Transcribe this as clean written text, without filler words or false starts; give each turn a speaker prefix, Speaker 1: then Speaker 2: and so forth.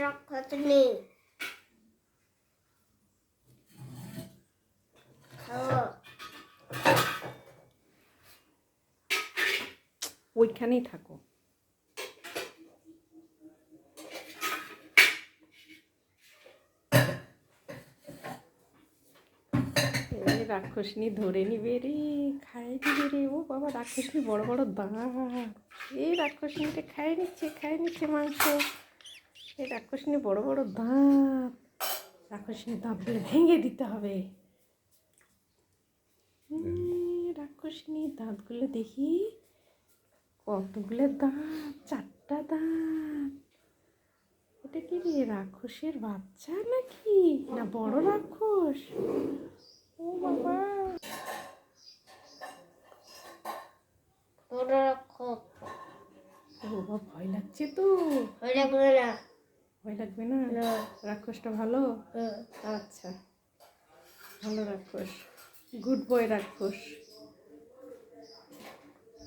Speaker 1: রাক্ষস নেই। খাও।
Speaker 2: ওইখানেই থাকো। রাক্ষসনী ধরে নিবে রে, খাই দিবে রে। ও বাবা, রাক্ষসনী বড় বড় দাঁত। এই রাক্ষসনীটা খাই নিচ্ছে মাংস। এই রাক্ষসনী বড় বড় দাঁত। রাক্ষসনী দাঁতগুলো ভেঙে দিতে হবে। রাক্ষসনী দাঁতগুলো দেখি, কতগুলো দাঁত, 4টা দাঁত। এটা কি রে, রাক্ষসের বাচ্চা নাকি, না বড় রাক্ষস? ও বাবা,
Speaker 1: বড় রাক্ষস।
Speaker 2: ও বাবা, ভয় লাগছে তো।
Speaker 1: ভয় লাগবে না।
Speaker 2: ভয় লাগবে না? রাক্ষসটা ভালো? আচ্ছা, ভালো রাক্ষস, গুড বয় রাক্ষস।